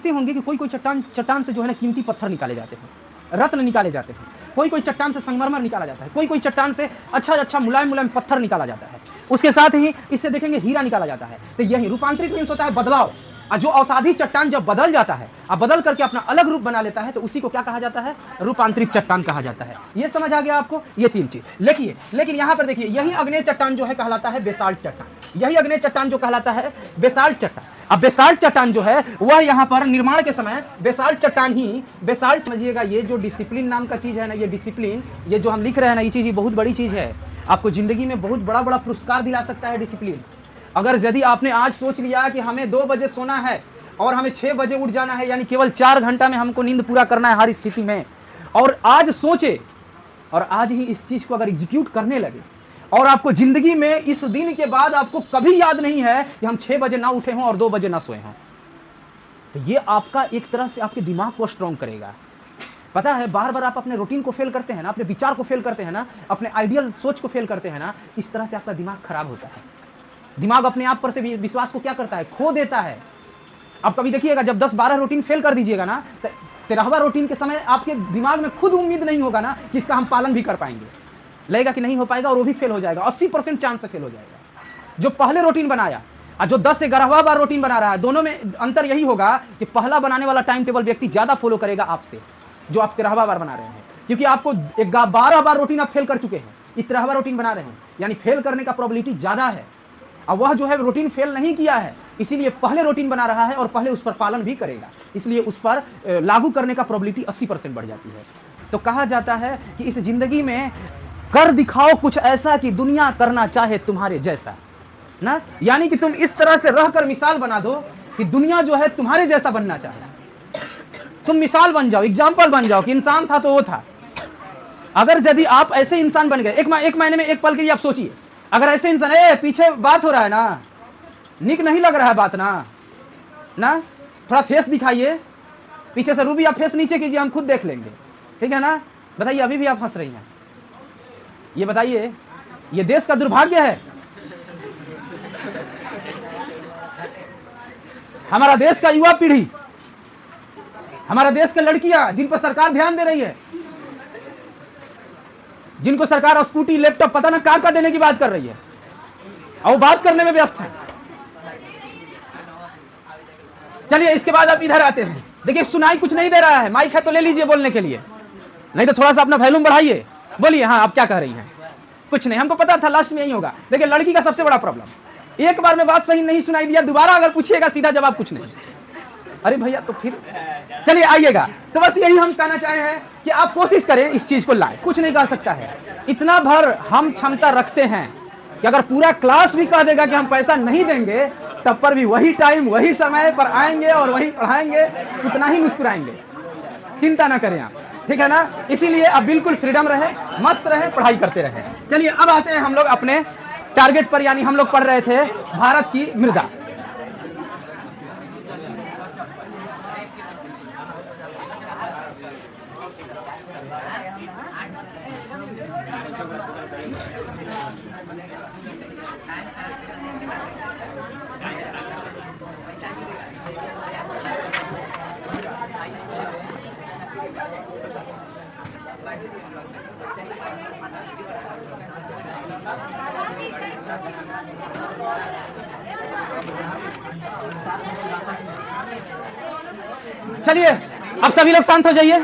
जानते होंगे कि कोई कोई चट्टान से जो है ना कीमती पत्थर निकाले जाते हैं, रत्न निकाले जाते हैं, कोई कोई चट्टान से संगमरमर निकाला जाता है, कोई कोई चट्टान से अच्छा मुलायम मुलायम पत्थर निकाला जाता है, उसके साथ ही इससे देखेंगे हीरा निकाला जाता है। तो यही रूपांतरित मीन्स होता है बदलाव। और जो औषधि चट्टान जब बदल जाता है और बदल करके अपना अलग रूप बना लेता है तो उसी को क्या कहा जाता है? रूपांतरित चट्टान कहा जाता है। ये समझ आ गया आपको? ये 3 चीज लिखिए। लेकिन यहां पर देखिए, यही अग्नेय चट्टान जो है कहलाता है बेसाल्ट चट्टान। यही अग्नेय चट्टान जो कहलाता है बेसाल्ट चट्टान। अब बेसाल्ट चट्टान जो है वह यहाँ पर निर्माण के समय बेसाल्ट चट्टान ही, बेसाल्ट समझिएगा, ये जो डिसिप्लिन नाम का चीज है ना, ये डिसिप्लिन, ये जो हम लिख रहे हैं ना, ये चीज ये बहुत बड़ी चीज है। आपको जिंदगी में बहुत बड़ा बड़ा पुरस्कार दिला सकता है डिसिप्लिन। अगर यदि आपने आज सोच लिया कि हमें 2 बजे सोना है और हमें 6 बजे उठ जाना है, यानी केवल 4 घंटा में हमको नींद पूरा करना है हर स्थिति में, और आज सोचे और आज ही इस चीज को अगर एग्जीक्यूट करने लगे और आपको जिंदगी में इस दिन के बाद आपको कभी याद नहीं है कि हम 6 बजे ना उठे हों और 2 बजे ना सोए हों, तो ये आपका एक तरह से आपके दिमाग को स्ट्रांग करेगा। पता है, बार बार आप अपने रूटीन को फेल करते हैं ना, अपने विचार को फेल करते हैं ना, अपने आइडियल सोच को फेल करते हैं ना, इस तरह से आपका दिमाग खराब होता है। दिमाग अपने आप पर से विश्वास को क्या करता है? खो देता है। अब कभी देखिएगा, जब 10-12 रूटीन फेल कर दीजिएगा ना, तो 13वां रूटीन के समय आपके दिमाग में खुद उम्मीद नहीं होगा ना कि इसका हम पालन भी कर पाएंगे, लगेगा कि नहीं हो पाएगा और वो भी फेल हो जाएगा। 80% चांस से फेल हो जाएगा। जो पहले रूटीन बनाया और जो 10 से 11वां बार रूटीन बना रहा है, दोनों में अंतर यही होगा कि पहला बनाने वाला टाइम टेबल व्यक्ति ज्यादा फॉलो करेगा आपसे, जो आप 13वां बार बना रहे हैं, क्योंकि आपको 12 बार रूटीन आप फेल कर चुके हैं, 13वां रूटीन बना रहे हैं, यानी फेल करने का प्रोबेबिलिटी ज्यादा है। अब वह जो है रूटीन फेल नहीं किया है, इसीलिए पहले रूटीन बना रहा है और पहले उस पर पालन भी करेगा, इसलिए उस पर लागू करने का प्रोबेबिलिटी 80% बढ़ जाती है। तो कहा जाता है कि इस जिंदगी में कर दिखाओ कुछ ऐसा कि दुनिया करना चाहे तुम्हारे जैसा ना, यानी कि तुम इस तरह से रहकर मिसाल बना दो कि दुनिया जो है तुम्हारे जैसा बनना चाहे। तुम मिसाल बन जाओ, एग्जाम्पल बन जाओ कि इंसान था तो वो था। अगर यदि आप ऐसे इंसान बन गए, एक महीने में एक पल के लिए आप सोचिए, अगर ऐसे इंसान, पीछे बात हो रहा है ना, निक नहीं लग रहा है बात ना, थोड़ा फेस दिखाइए, पीछे से रूबी आप फेस नीचे कीजिए, हम खुद देख लेंगे, ठीक है ना? बताइए, अभी भी आप हंस रही हैं, ये बताइए, ये देश का दुर्भाग्य है। हमारा देश का युवा पीढ़ी, हमारा देश के लड़कियां जिन पर सरकार ध्यान दे रही है, जिनको सरकार स्कूटी लैपटॉप पता ना क्या देने की बात कर रही है, और वो बात करने में व्यस्त है। चलिए, इसके बाद आप इधर आते हैं, देखिए सुनाई कुछ नहीं दे रहा है, माइक है तो ले लीजिए बोलने के लिए, नहीं तो थोड़ा सा अपना वॉल्यूम बढ़ाइए, बोलिए। हाँ, आप क्या कह रही हैं? कुछ नहीं, हमको पता था लास्ट में यही होगा। देखिए, लड़की का सबसे बड़ा प्रॉब्लम, एक बार में बात सही नहीं सुनाई दिया, दोबारा अगर पूछिएगा सीधा जवाब कुछ नहीं। अरे भैया, तो फिर चलिए आइएगा। तो बस यही हम कहना चाहे हैं कि आप कोशिश करें इस चीज को लाए, कुछ नहीं कर सकता है। इतना भर हम क्षमता रखते हैं कि अगर पूरा क्लास भी कह देगा कि हम पैसा नहीं देंगे, तब पर भी वही टाइम वही समय पर आएंगे और वही पढ़ाएंगे, उतना ही मुस्कुराएंगे। चिंता ना करें आप, ठीक है ना? इसीलिए अब बिल्कुल फ्रीडम रहे, मस्त रहे, पढ़ाई करते रहे। चलिए अब आते हैं हम लोग अपने टारगेट पर, यानी हम लोग पढ़ रहे थे भारत की मृदा। चलिए अब सभी लोग शांत हो जाइए,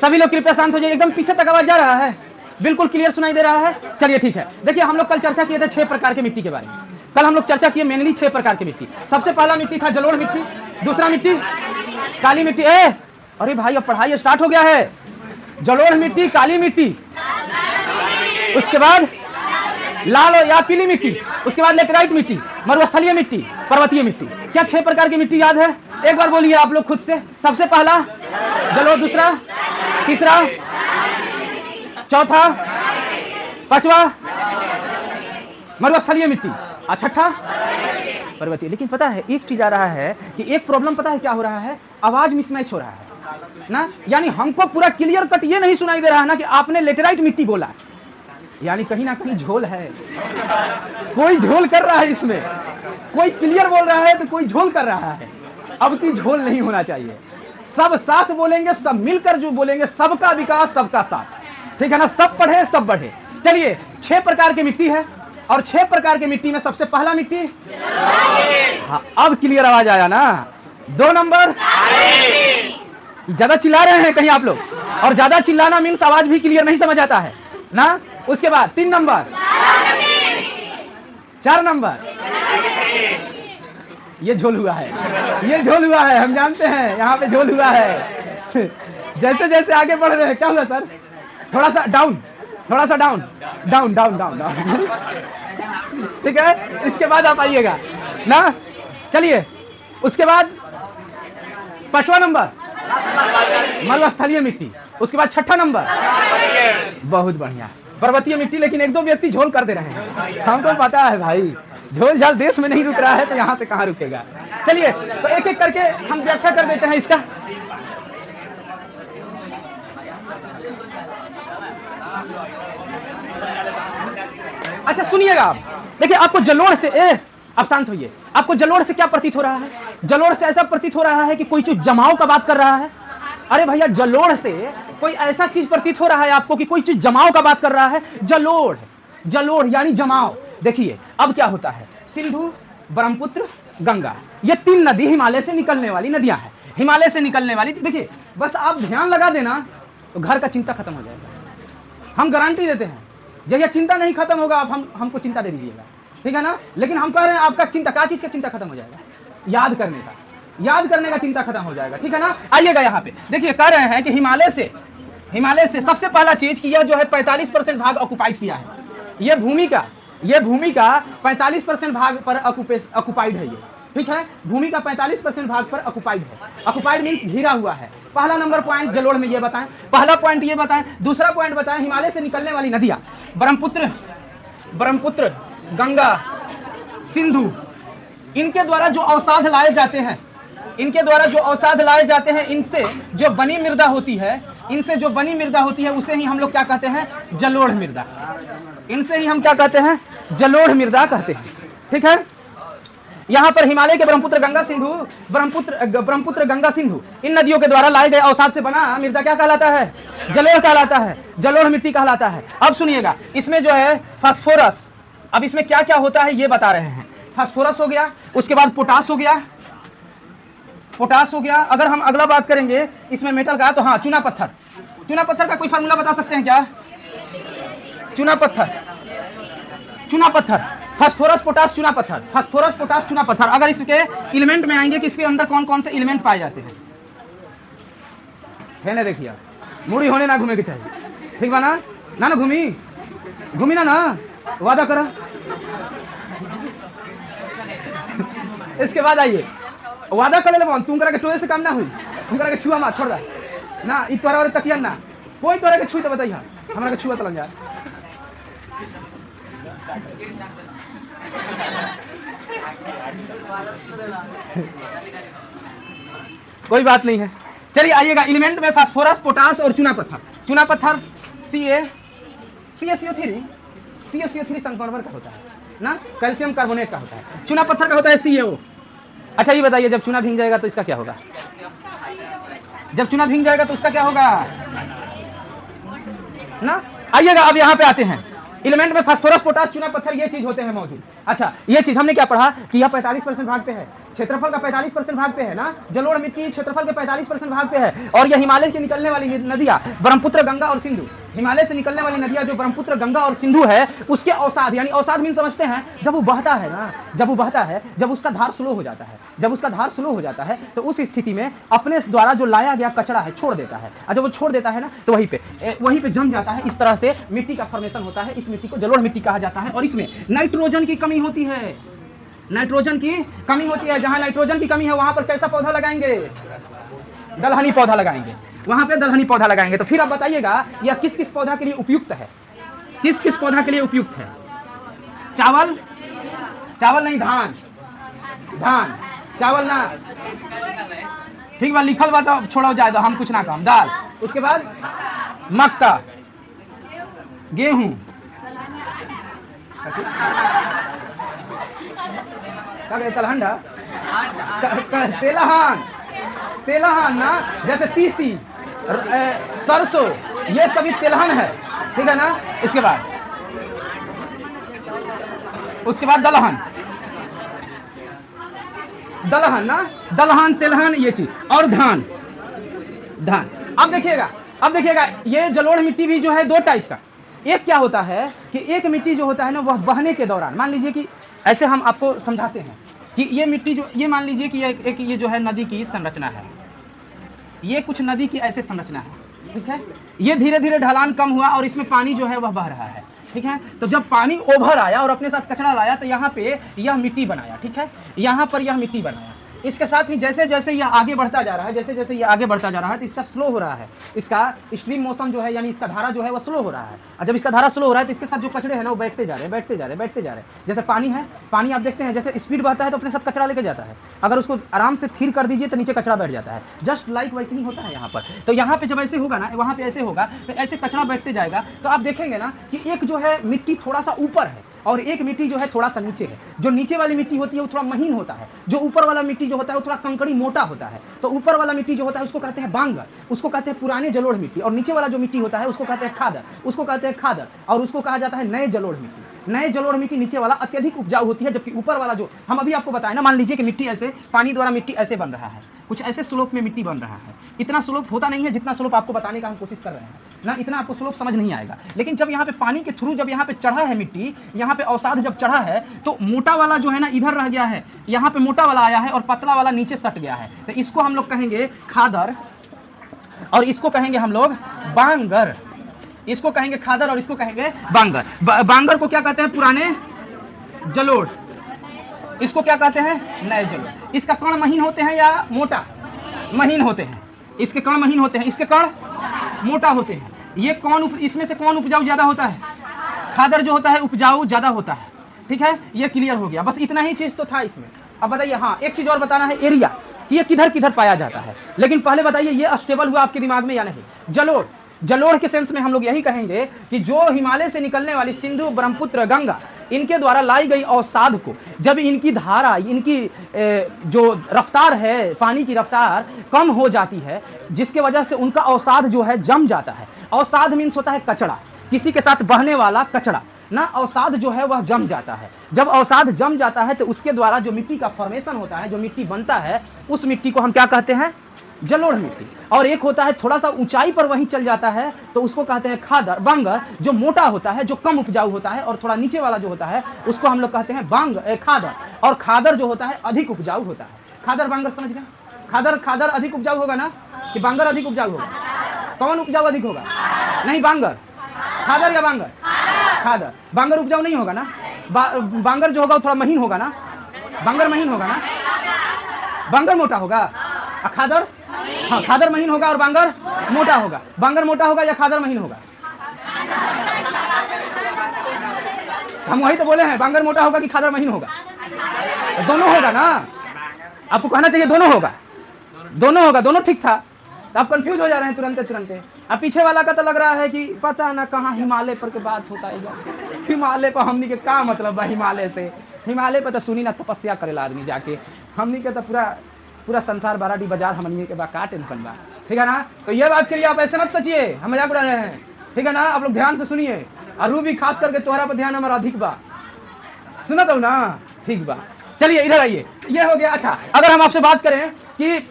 सभी लोग कृपया शांत हो जाइए। एकदम पीछे तक आवाज जा रहा है, बिल्कुल क्लियर सुनाई दे रहा है? चलिए ठीक है। देखिए, हम लोग कल चर्चा किए थे 6 प्रकार के मिट्टी के बारे में। कल हम लोग चर्चा किए मेनली 6 प्रकार की मिट्टी। सबसे पहला मिट्टी था जलोढ़ मिट्टी, दूसरा मिट्टी काली मिट्टी। अरे भाई, अब पढ़ाई स्टार्ट हो गया है। जलोढ़ मिट्टी, काली मिट्टी, उसके बाद लाल या पीली मिट्टी, उसके बाद लेटेराइट मिट्टी, मरुस्थलीय मिट्टी, पर्वतीय मिट्टी। क्या 6 प्रकार की मिट्टी याद है? एक बार बोलिए आप लोग खुद से। सबसे पहला जलोढ़, दूसरा, तीसरा, चौथा, पांचवा मरुस्थलीय मिट्टी, और छठा पर्वतीय। लेकिन पता है एक चीज आ रहा है कि एक प्रॉब्लम पता है क्या हो रहा है? आवाज मिसमैच हो रहा है ना, यानी हमको पूरा क्लियर कट ये नहीं सुनाई दे रहा है ना कि आपने लेटेराइट मिट्टी बोला, यानी कहीं ना कहीं झोल है, कोई झोल कर रहा है इसमें, कोई क्लियर बोल रहा है तो कोई झोल कर रहा है। अब की झोल नहीं होना चाहिए। सब साथ बोलेंगे, सब मिलकर जो बोलेंगे, सबका विकास सबका साथ, ठीक है ना। सब पढ़े सब बढ़े। चलिए 6 प्रकार की मिट्टी है और 6 प्रकार की मिट्टी में सबसे पहला मिट्टी, हाँ अब क्लियर आवाज आया ना। 2 नंबर, ज्यादा चिल्ला रहे हैं कहीं आप लोग, और ज्यादा चिल्लाना मीन्स आवाज भी क्लियर नहीं समझ आता है ना। उसके बाद 3 नंबर, 4 नंबर, ये झोल हुआ है, ये झोल हुआ है, हम जानते हैं यहाँ पे झोल हुआ है। जैसे जैसे आगे बढ़ रहे हैं, क्या हुआ सर? थोड़ा सा डाउन, थोड़ा सा down, down down down down, ठीक है। इसके बाद आप आइएगा ना। चलिए उसके बाद 5वां नंबर मलस्थलीय मिट्टी। उसके बाद 6ठा नंबर, बहुत बढ़िया, पर्वतीय मिट्टी। लेकिन 1-2 व्यक्ति झोल कर दे रहे हैं, हमको पता है भाई, झोल झाल देश में नहीं रुक रहा है तो यहाँ से कहाँ रुकेगा। चलिए तो एक एक करके हम व्याख्या कर देते हैं इसका। अच्छा सुनिएगा आप, देखिए आपको जलोढ़ से आप शांत होइए, आपको जलोढ़ से क्या प्रतीत हो रहा है? जलोढ़ से ऐसा प्रतीत हो रहा है कि कोई चीज जमाव का बात कर रहा है। अरे भैया, जलोढ़ से कोई ऐसा चीज प्रतीत हो रहा है आपको कि कोई चीज जमाव का बात कर रहा है। जलोढ़, जलोढ़ यानी जमाव। देखिए अब क्या होता है, सिंधु, ब्रह्मपुत्र, गंगा, ये 3 नदी हिमालय से निकलने वाली नदियां हैं, हिमालय से निकलने वाली। देखिए बस आप ध्यान लगा देना तो घर का चिंता खत्म हो जाएगा। हम गारंटी देते हैं, जब यह चिंता नहीं खत्म होगा आप हमको चिंता दे दीजिएगा, ठीक है ना। लेकिन हम कह रहे हैं आपका चिंता, क्या चीज का चिंता खत्म हो जाएगा? याद करने का, याद करने का चिंता खत्म हो जाएगा, ठीक है ना। आइएगा यहाँ पे, देखिए कह रहे हैं कि हिमालय से सबसे पहला चीज कि यह जो है 45% भाग ऑक्युपाइड किया है। ये भूमि का 45% भाग पर ऑक्युपाइड है ये, ठीक है। भूमि का 45% भाग पर ऑक्युपाइड है। ऑक्युपाइड मीन्स घिरा हुआ है। पहला नंबर पॉइंट जलोढ़ में ये बताएं, पहला पॉइंट ये बताएं। दूसरा पॉइंट बताएं, हिमालय से निकलने वाली नदियां ब्रह्मपुत्र, गंगा, सिंधु, इनके द्वारा जो अवसाद लाए जाते हैं, इनसे जो बनी मृदा होती है, उसे ही हम लोग क्या कहते हैं? जलोढ़ मृदा। इनसे ही हम क्या कहते हैं? जलोढ़ मृदा कहते हैं, ठीक है। यहाँ पर हिमालय के ब्रह्मपुत्र, गंगा, सिंधु, इन नदियों के द्वारा लाए गए अवसाद से बना मृदा क्या कहलाता है? जलोढ़ कहलाता है, जलोढ़ मिट्टी कहलाता है। अब सुनिएगा, इसमें जो है फास्फोरस, अब इसमें क्या क्या होता है ये बता रहे हैं। फास्फोरस हो गया, उसके बाद पोटास हो गया। अगर हम अगला बात करेंगे इसमें मेटल का, तो हाँ चूना पत्थर का कोई फार्मूला बता सकते हैं क्या? चूना पत्थर, फास्फोरस, पोटास, चूना पत्थर। अगर इसके एलिमेंट में आएंगे कि इसके अंदर कौन कौन से एलिमेंट पाए जाते हैं, है ना। देखिए मुड़ी होने ना घूमे के चाहिए, ठीक बा ना घूमी ना, वादा करा। इसके बाद आइए, वादा कर ले तुम करा के टोए से काम ना हुई, तुम करा के छुआ मत, छोड़ ना। इ तोरा वाले तकिया ना कोई तोरा के छुई तो बताइए, हमरा के छुआ तो लग जा। कोई बात नहीं है। चलिए आइएगा, एलिमेंट में फास्फोरस, पोटास और चूना पत्थर CaCO3 संगमरमर का होता है ना, कैल्शियम कार्बोनेट का होता है। चूना पत्थर का होता है CaO। अच्छा ये बताइए, जब चूना भीग जाएगा तो इसका क्या होगा? ना। आइएगा अब यहाँ पे आते हैं, एलिमेंट में फास्फोरस, पोटास, चूना पत्थर ये चीज होते हैं मौजूद। अच्छा ये चीज हमने क्या पढ़ा कि यह 45% भाग पे है, क्षेत्रफल का 45% भाग पे है ना। जलोढ़ मिट्टी क्षेत्रफल के 45% भाग पे है। और यह हिमालय से निकलने वाली नदियां ब्रह्मपुत्र, गंगा और सिंधु, हिमालय से निकलने वाली नदियां जो ब्रह्मपुत्र, गंगा और सिंधु है, उसके अवसाद, यानी अवसाद मीन समझते हैं, जब वो बहता है, जब उसका धार स्लो हो जाता है, तो उस स्थिति में अपने द्वारा जो लाया गया कचरा है छोड़ देता है, और जब वो छोड़ देता है ना तो वहीं पे जम जाता है। इस तरह से मिट्टी का फॉर्मेशन होता है। इस मिट्टी को जलोढ़ मिट्टी कहा जाता है। और इसमें नाइट्रोजन की कमी होती है, जहां नाइट्रोजन की कमी है वहां पर कैसा पौधा लगाएंगे? दलहनी पौधा लगाएंगे, वहां पे दलहनी पौधा लगाएंगे। तो फिर आप बताइएगा यह किस किस पौधा के लिए उपयुक्त है? चावल नहीं, धान, चावल ना, ठीक बा, लिखल बा तो छोड़ो जाए दो, हम कुछ ना काम। दाल, उसके बाद मक्का, गेहूं, तलहंडा, तेलहन, तेलहन ना, जैसे तीसी, सरसों, ये सभी तेलहन है, ठीक है ना। इसके बाद उसके बाद दलहन, दलहन ना, दलहन तेलहन ये चीज, और धान, धान। अब देखिएगा ये जलोढ़ मिट्टी भी जो है दो टाइप का। एक क्या होता है कि एक मिट्टी जो होता है ना, वह बहने के दौरान, मान लीजिए कि ऐसे हम आपको समझाते हैं कि ये मिट्टी जो, ये मान लीजिए कि एक ये जो है नदी की संरचना है, ये कुछ नदी की ऐसे संरचना है, ठीक है। ये धीरे धीरे ढलान कम हुआ और इसमें पानी जो है वह बह रहा है, ठीक है। तो जब पानी ओभर आया और अपने साथ कचरा लाया तो यहाँ पे यह मिट्टी बनाया, ठीक है, यहाँ पर यह मिट्टी बनाया। इसके साथ ही जैसे जैसे यह आगे बढ़ता जा रहा है, जैसे जैसे यह आगे बढ़ता जा रहा है, तो इसका स्लो हो रहा है, इसका स्ट्रीम मोशन जो है, यानी इसका धारा जो है वह स्लो हो रहा है। और जब इसका धारा स्लो हो रहा है तो इसके साथ जो कचरे हैं ना वो बैठते जा रहे हैं, बैठते जा रहे हैं, बैठते जा रहे हैं। जैसे पानी है, पानी आप देखते हैं जैसे स्पीड बढ़ता है तो अपने साथ कचरा लेके जाता है, अगर उसको आराम से स्थिर कर दीजिए तो नीचे कचरा बैठ जाता है। जस्ट लाइक वैसे ही होता है यहाँ पर। तो यहाँ पे जब ऐसे होगा ना, वहाँ पे ऐसे होगा, तो ऐसे कचरा बैठते जाएगा। तो आप देखेंगे ना कि एक जो है मिट्टी थोड़ा सा ऊपर है और एक मिट्टी जो है थोड़ा सा नीचे है। जो नीचे वाली मिट्टी होती है वो थोड़ा महीन होता है, जो ऊपर वाला मिट्टी जो होता है वो थोड़ा कंकड़ी मोटा होता है। तो ऊपर वाला मिट्टी जो होता है उसको कहते हैं बांगर, उसको कहते हैं पुराने जलोढ़ मिट्टी, और नीचे वाला जो मिट्टी होता है उसको कहते हैं खादर, उसको कहते हैं खादर, और उसको कहा जाता है नए जलोढ़ मिट्टी। नए जलोढ़ मिट्टी नीचे वाला अत्यधिक उपजाऊ होती है, जबकि ऊपर वाला जो हम अभी आपको बताएं ना, मान लीजिए कि मिट्टी ऐसे पानी द्वारा मिट्टी ऐसे बन रहा है, कुछ ऐसे स्लोप में मिट्टी बन रहा है। इतना स्लोप होता नहीं है जितना स्लोप आपको बताने का हम कोशिश कर रहे हैं ना, इतना आपको स्लोप समझ नहीं आएगा। लेकिन जब यहाँ पे पानी के थ्रू जब यहाँ पे चढ़ा है मिट्टी, यहाँ पे अवसाद जब चढ़ा है तो मोटा वाला जो है ना इधर रह गया है, यहाँ पे मोटा वाला आया है और पतला वाला नीचे सट गया है। तो इसको हम लोग कहेंगे खादर और इसको कहेंगे हम लोग बांगर। इसको कहेंगे खादर और इसको कहेंगे बांगर। बांगर को क्या कहते हैं? पुराने जलोढ़। इसको क्या कहते हैं? नए जलोढ़। इसका कण महीन होते हैं या मोटा? महीन होते हैं। इसके कण महीन होते हैं, इसके कण मोटा होते हैं। ये कौन इसमें से कौन उपजाऊ ज्यादा होता है? खादर जो होता है उपजाऊ ज्यादा होता है। ठीक है, ये क्लियर हो गया। बस इतना ही चीज तो था इसमें। अब बताइए, हाँ एक चीज और बताना है, एरिया कि ये किधर किधर पाया जाता है। लेकिन पहले बताइए ये स्टेबल हुआ आपके दिमाग में या नहीं? जलोढ़, जलोढ़ के सेंस में हम लोग यही कहेंगे कि जो हिमालय से निकलने वाली सिंधु, ब्रह्मपुत्र, गंगा, इनके द्वारा लाई गई अवसाद को जब इनकी धारा, इनकी जो रफ्तार है, पानी की रफ्तार कम हो जाती है, जिसके वजह से उनका अवसाद जो है जम जाता है। अवसाद मीन्स होता है कचड़ा, किसी के साथ बहने वाला कचड़ा ना। अवसाद जो है वह जम जाता है। जब अवसाद जम जाता है तो उसके द्वारा जो मिट्टी का फॉर्मेशन होता है, जो मिट्टी बनता है, उस मिट्टी को हम क्या कहते हैं? जलोढ़ मिट्टी। और एक होता है थोड़ा सा ऊंचाई पर वहीं चल जाता है तो उसको कहते हैं खादर, बांगर, जो मोटा होता है, जो कम उपजाऊ होता है। और थोड़ा नीचे वाला जो होता है उसको हम लोग कहते हैं खादर। और खादर जो होता है अधिक उपजाऊ होता है। खादर बांगर समझ गए? खादर अधिक उपजाऊ होगा ना कि बांगर अधिक उपजाऊ होगा? कौन उपजाऊ अधिक होगा? नहीं, बांगर। खादर या बांगर? खादर। बांगर उपजाऊ नहीं होगा ना। बांगर जो होगा वो थोड़ा महीन होगा ना। बांगर महीन होगा ना, बांगर मोटा होगा। खादर, हाँ खादर महीन होगा और बांगर मोटा होगा। बांगर मोटा होगा या खादर महीन होगा? हम वही तो बोले हैं, बांगर मोटा होगा कि खादर महीन होगा? दोनों होगा ना। आपको कहना चाहिए दोनों होगा, दोनों होगा, दोनों ठीक था। तो आप कंफ्यूज हो जा रहे हैं तुरंत। अब पीछे वाला का तो लग रहा है कि पता ना कहाँ हिमालय पर के बात होता है। हिमालय पर हमनी के का मतलब है? हिमालय से, हिमालय पर तो सुनी ना तपस्या करेला आदमी जाके। हमनी के तो पूरा संसार बाराडी बाजार हमनी के बा, का टेंशन बा, ठीक है ना। तो ये बात के लिए आप ऐसे मत सोचिए, हम मजाक उड़ा रहे हैं, ठीक है ना। आप लोग ध्यान से सुनिए। और भी खास करके तोहरा पर ध्यान हमारा अधिक बा, सुना तो ना, ठीक बा। चलिए इधर आइए, ये हो गया। अच्छा, अगर हम आपसे बात करें कि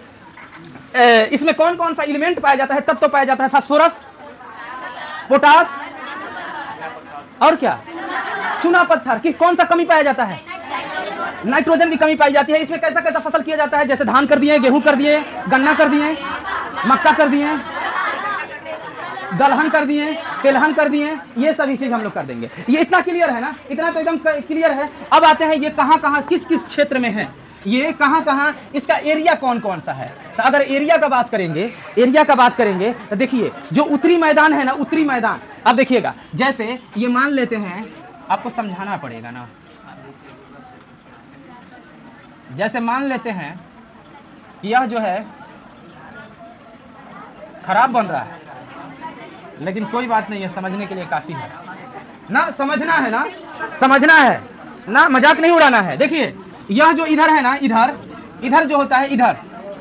इसमें कौन कौन सा एलिमेंट पाया जाता है, तब तो पाया जाता है फास्फोरस, पोटास और क्या? चूना पत्थर। किस कौन सा कमी पाया जाता है? नाइट्रोजन की कमी पाई जाती है। इसमें कैसा कैसा फसल किया जाता है? जैसे धान कर दिए, गेहूं कर दिए, गन्ना कर दिए, मक्का कर दिए, दलहन कर दिए, तेलहन कर दिए, ये सभी चीज हम लोग कर देंगे। ये इतना क्लियर है ना? इतना तो एकदम क्लियर है। अब आते हैं ये कहाँ कहाँ किस किस क्षेत्र में है, ये कहाँ कहाँ, इसका एरिया कौन कौन सा है। तो अगर एरिया का बात करेंगे तो देखिए जो उत्तरी मैदान है ना, उत्तरी मैदान, अब देखिएगा जैसे ये मान लेते हैं, आपको समझाना पड़ेगा ना। जैसे मान लेते हैं यह जो है खराब बन रहा है, लेकिन कोई बात नहीं है, समझने के लिए काफी है ना। समझना है ना, समझना है ना, मजाक नहीं उड़ाना है। देखिए यह जो इधर है ना, इधर इधर जो होता है, इधर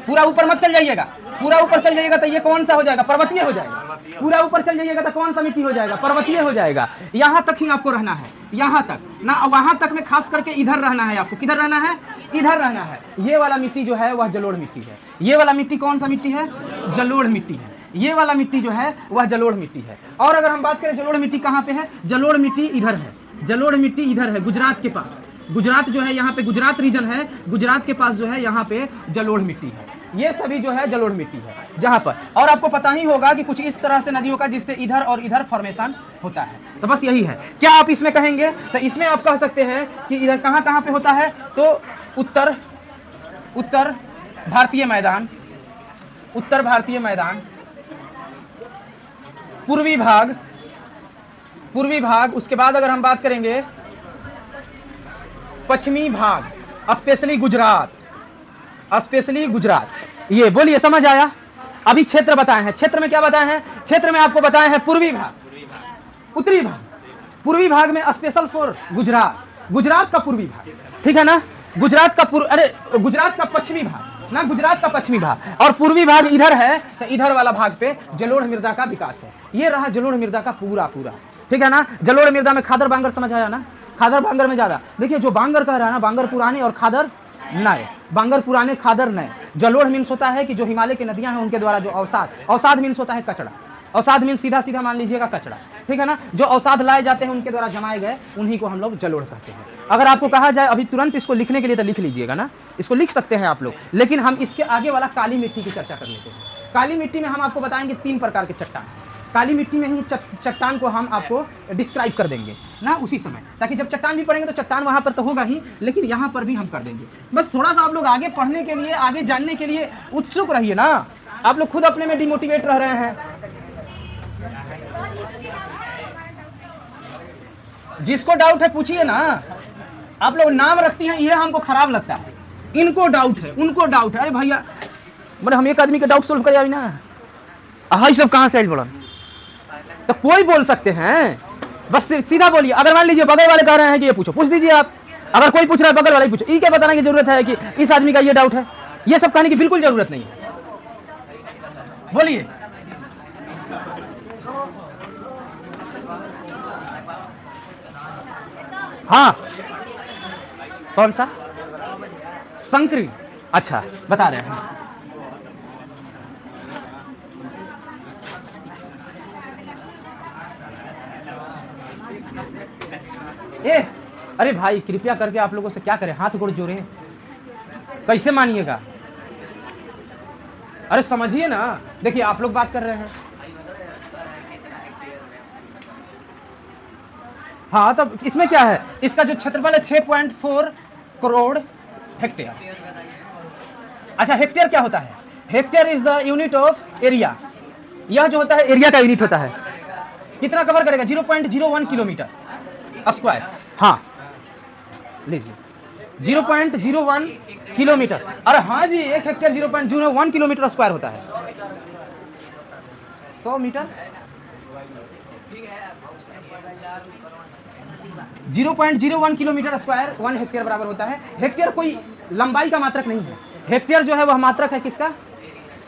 पूरा ऊपर मत चल जाइएगा, पूरा ऊपर चल जाइएगा तो ये कौन सा हो जाएगा, पर्वतीय हो जाएगा। पूरा ऊपर चल जाइएगा तो कौन सा मिट्टी हो जाएगा, पर्वतीय हो जाएगा। यहाँ तक ही आपको रहना है, यहाँ तक ना, वहां तक में खास करके इधर रहना है आपको। किधर रहना है, इधर रहना है। ये वाला मिट्टी जो है वह जलोढ़ मिट्टी है। ये वाला मिट्टी कौन सा मिट्टी है, जलोढ़ मिट्टी है। ये वाला मिट्टी जो है वह जलोढ़ मिट्टी है। और अगर हम बात करें जलोढ़ मिट्टी कहाँ पे है, जलोढ़ मिट्टी इधर है, जलोढ़ मिट्टी इधर है, गुजरात के पास। गुजरात जो है यहाँ पे, गुजरात रीजन है, गुजरात के पास जो है यहाँ पे जलोढ़ मिट्टी है। ये सभी जो है जलोढ़ मिट्टी है जहाँ पर। और आपको पता ही होगा कि कुछ इस तरह से नदियों का जिससे इधर और इधर फॉर्मेशन होता है। तो बस यही है। क्या आप इसमें कहेंगे, तो इसमें आप कह सकते हैं कि इधर कहाँ कहाँ पे होता है, तो उत्तर भारतीय मैदान, उत्तर भारतीय मैदान, पूर्वी भाग, उसके बाद अगर हम बात करेंगे पश्चिमी भाग, स्पेशली गुजरात। ये बोलिए, समझ आया। अभी क्षेत्र बताए हैं, क्षेत्र में क्या बताए हैं, क्षेत्र में आपको बताए हैं पूर्वी भाग, उत्तरी भाग। पूर्वी भाग में स्पेशल फॉर गुजरात का पूर्वी भाग, ठीक है ना, गुजरात का पश्चिमी भाग ना, गुजरात का पश्चिमी भाग। और पूर्वी भाग इधर है, तो इधर वाला भाग पे जलोढ़ मृदा का विकास है। ये रहा जलोढ़ मृदा का पूरा, ठीक है ना। जलोढ़ मृदा में खादर बांगर, समझ आया ना, खादर बांगर में ज्यादा। देखिए जो बांगर कह रहा है ना, बांगर पुराने और खादर नए, बांगर पुराने खादर नए। जलोढ़ मीन्स होता है कि जो हिमालय की नदियां हैं उनके द्वारा जो अवसाद मीन्स होता है कचड़ा। अवसाद मीन्स सीधा मान लीजिएगा कचड़ा, ठीक है ना। जो अवसाद लाए जाते हैं उनके द्वारा जमाए गए, उन्हीं को हम लोग जलोढ़ कहते हैं। अगर आपको कहा जाए अभी तुरंत इसको लिखने के लिए तो लिख लीजिएगा ना, इसको लिख सकते हैं आप लोग। लेकिन हम इसके आगे वाला काली मिट्टी की चर्चा कर लेते हैं। काली मिट्टी में हम आपको बताएंगे 3 प्रकार के चट्टान। काली मिट्टी में ही चट्टान को हम आपको डिस्क्राइब कर देंगे ना उसी समय, ताकि जब चट्टान भी पढ़ेंगे तो चट्टान वहां पर तो होगा ही, लेकिन यहाँ पर भी हम कर देंगे। बस थोड़ा सा आप लोग आगे पढ़ने के लिए, आगे जानने के लिए उत्सुक रहिए ना। आप लोग खुद अपने में डिमोटिवेट रह रहे हैं। जिसको डाउट है पूछिए ना। आप लोग नाम रखती हैं, यह हमको खराब लगता है। इनको डाउट है, उनको डाउट है। अरे भैया, बोले हम एक आदमी का डाउट सोल्व कर ना, हाई सब कहाँ से बोला, तो कोई बोल सकते हैं, बस सीधा बोलिए। अगर मान लीजिए बगल वाले कह रहे हैं कि ये पूछ दीजिए आप। अगर कोई पूछ रहा है बगल वाले पूछो। ये क्या बताने की जरूरत है कि इस आदमी का ये डाउट है, ये सब कहने की बिल्कुल जरूरत नहीं है। बोलिए। हाँ, कौन सा संक्री, अच्छा बता रहे हैं। अरे भाई कृपया करके आप लोगों से क्या करें, हाथ गोड़ जोड़े, कैसे मानिएगा। अरे समझिए ना, देखिए आप लोग बात कर रहे हैं। हाँ, तब इसमें क्या है, इसका जो क्षेत्रफल है 6.4 करोड़ हेक्टेयर। अच्छा, हेक्टेयर क्या होता है, hectare is the unit of area. यह जो होता है एरिया का यूनिट होता है। कितना कवर करेगा, 0.01 किलोमीटर स्क्वायर। हाँ लीजिए, 0.01 किलोमीटर। अरे हाँ जी, 1 हेक्टेयर 0.01 किलोमीटर स्क्वायर होता है। 100 मीटर 0.01 किलोमीटर स्क्वायर 1 हेक्टेयर बराबर होता है। हेक्टेयर कोई लंबाई का मात्रक नहीं है। हेक्टेयर जो है वह मात्रक है किसका,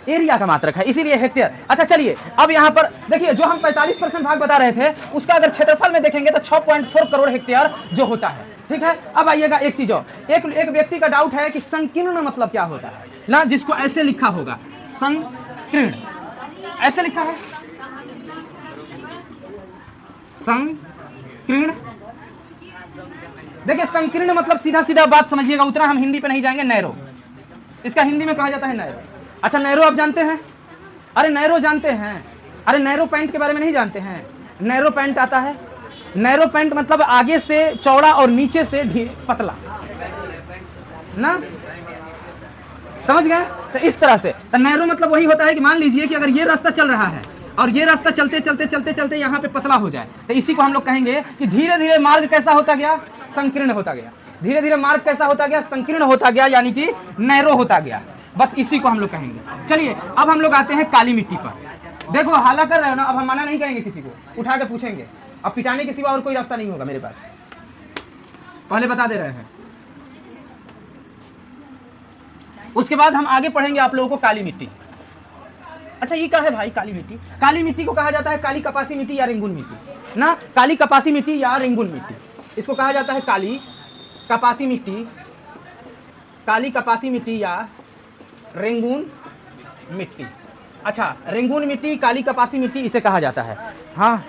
एरिया का मात्रक है, इसीलिए हेक्टेयर। अच्छा चलिए, अब यहाँ पर देखिए, जो हम 45% भाग बता रहे थे उसका अगर क्षेत्रफल में देखेंगे तो 6.4 करोड़ हेक्टेयर जो होता है, ठीक है। अब आइएगा एक चीज और, एक व्यक्ति का डाउट है कि संकीर्ण मतलब क्या होता है ना, जिसको ऐसे लिखा होगा संकीर्ण, ऐसे लिखा है संकीर्ण। देखिए संकीर्ण मतलब सीधा सीधा बात समझिएगा, उतना हम हिंदी पे नहीं जाएंगे। नैरो, इसका हिंदी में कहा जाता है नैरो। अच्छा नैरो आप जानते हैं, अरे नैरो जानते हैं, अरे नैरो पैंट के बारे में नहीं जानते हैं। नैरो पैंट आता है, नैरो पैंट मतलब आगे से चौड़ा और नीचे से पतला ना, समझ गए। तो इस तरह से तो नैरो मतलब वही होता है कि मान लीजिए कि अगर ये रास्ता चल रहा है और ये रास्ता चलते चलते चलते चलते यहाँ पे पतला हो जाए, तो इसी को हम लोग कहेंगे कि धीरे धीरे मार्ग कैसा होता गया, संकीर्ण होता गया। धीरे धीरे मार्ग कैसा होता गया, संकीर्ण होता गया, यानी कि नैरो होता गया। बस इसी को हम लोग कहेंगे। चलिए अब हम लोग आते हैं काली मिट्टी पर। देखो हाला कर रहे हो ना, अब हम मना नहीं करेंगे, किसी को उठा के पूछेंगे। अब पिटाने के सिवा और कोई रास्ता नहीं होगा मेरे पास, पहले बता दे रहे हैं। उसके बाद हम आगे पढ़ेंगे आप लोगों को काली मिट्टी। अच्छा ये क्या है भाई काली मिट्टी? काली मिट्टी को कहा जाता है काली कपासी मिट्टी या रेंगुन मिट्टी ना, काली कपासी मिट्टी या रेंगुन मिट्टी, इसको कहा जाता है काली कपासी मिट्टी, काली कपासी मिट्टी या रेंगुन मिट्टी। अच्छा रेंगुन मिट्टी, काली कपासी मिट्टी इसे कहा जाता है। हाँ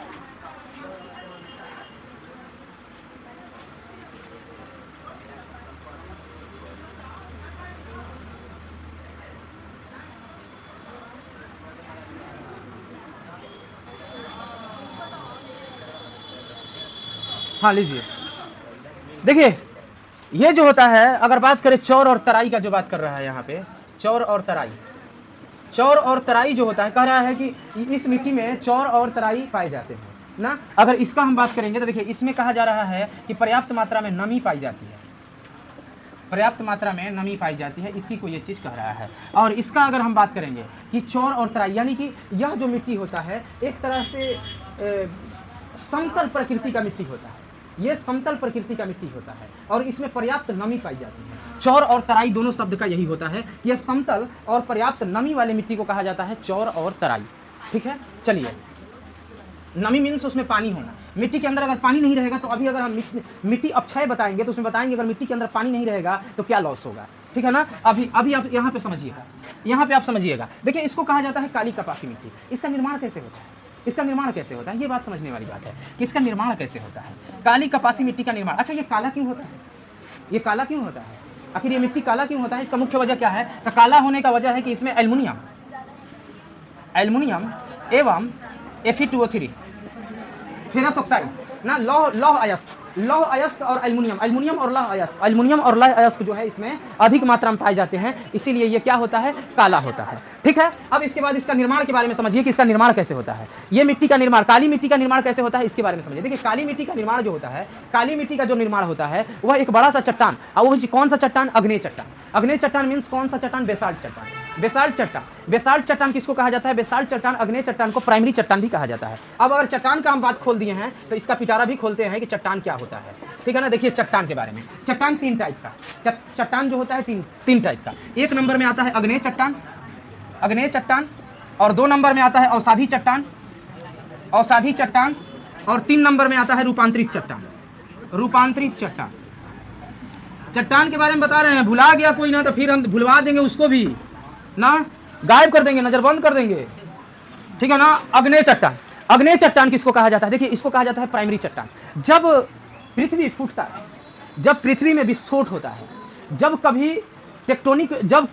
हाँ लीजिए, देखिए ये जो होता है, अगर बात करें चौर और तराई का, जो बात कर रहा है यहाँ पे चौर और तराई, चौर और तराई जो होता है, कह रहा है कि इस मिट्टी में चौर और तराई पाए जाते हैं ना। अगर इसका हम बात करेंगे तो देखिए इसमें कहा जा रहा है कि पर्याप्त मात्रा में नमी पाई जाती है, पर्याप्त मात्रा में नमी पाई जाती है, इसी को ये चीज़ कह रहा है। और इसका अगर हम बात करेंगे कि चौर और तराई, यानी कि यह जो मिट्टी होता है एक तरह से समतल प्रकृति का मिट्टी होता है, ये समतल प्रकृति का मिट्टी होता है और इसमें पर्याप्त नमी पाई जाती है। चौर और तराई दोनों शब्द का यही होता है, यह समतल और पर्याप्त नमी वाले मिट्टी को कहा जाता है चौर और तराई। ठीक है, चलिए नमी मीन्स उसमें पानी होना। मिट्टी के अंदर अगर पानी नहीं रहेगा तो अभी अगर हम मिट्टी अपक्षय बताएंगे तो उसमें बताएंगे अगर मिट्टी के अंदर पानी नहीं रहेगा तो क्या लॉस होगा। ठीक है ना, अभी आप यहाँ पे समझिएगा, यहाँ पे आप समझिएगा। देखिए इसको कहा जाता है काली कपासी मिट्टी। इसका निर्माण कैसे होता है, इसका निर्माण कैसे होता है, ये बात समझने वाली बात है कि इसका निर्माण कैसे होता है, काली कपासी मिट्टी का निर्माण। अच्छा ये काला क्यों होता है, ये काला क्यों होता है, आखिर ये मिट्टी काला क्यों होता है? इसका मुख्य वजह क्या है? तो काला होने का वजह है कि इसमें एल्युमिनियम एवं Fe2O3 फेरस ऑक्साइड ना, लौह अयस्क और एल्युमिनियम और लौह अयस्क जो है इसमें अधिक मात्रा में पाए जाते हैं, इसीलिए ये क्या होता है, काला होता है। ठीक है, अब इसके बाद इसका निर्माण के बारे में समझिए कि इसका निर्माण कैसे होता है। ये मिट्टी का निर्माण, काली मिट्टी का निर्माण कैसे होता है इसके बारे में समझिए। देखिए काली मिट्टी का निर्माण जो होता है, काली मिट्टी का जो निर्माण होता है वह एक बड़ा सा चट्टान, और वो कौन सा चट्टान, अग्नेय चट्टान। अग्नेय चट्टान मीन्स कौन सा चट्टान, बेसाल्ट चट्टान। बेसाल्ट चट्टान किसको कहा जाता है, बेसाल्ट चट्टान, अग्नेय चट्टान को प्राइमरी चट्टान भी कहा जाता है। अब अगर चट्टान का हम बात खोल दिए हैं तो इसका पिटारा भी खोलते हैं कि चट्टान क्या होता है। ठीक है ना, देखिए चट्टान के बारे में, चट्टान तीन टाइप का, चट्टान जो होता है तीन टाइप का। एक नंबर में आता है अग्नेय चट्टान, और 2 नंबर में आता है अवसादी चट्टान, और 3 नंबर में आता है रूपांतरित चट्टान। चट्टान के बारे में बता रहे हैं, भुला गया कोई ना तो फिर हम भुलवा देंगे उसको भी ना, गायब कर देंगे, नजरबंद कर देंगे। ठीक है ना, अग्नेय चट्टान किसको कहा जाता है, देखिए इसको कहा जाता है प्राइमरी चट्टान। जब पृथ्वी फूटता है, जब पृथ्वी में विस्फोट होता है, जब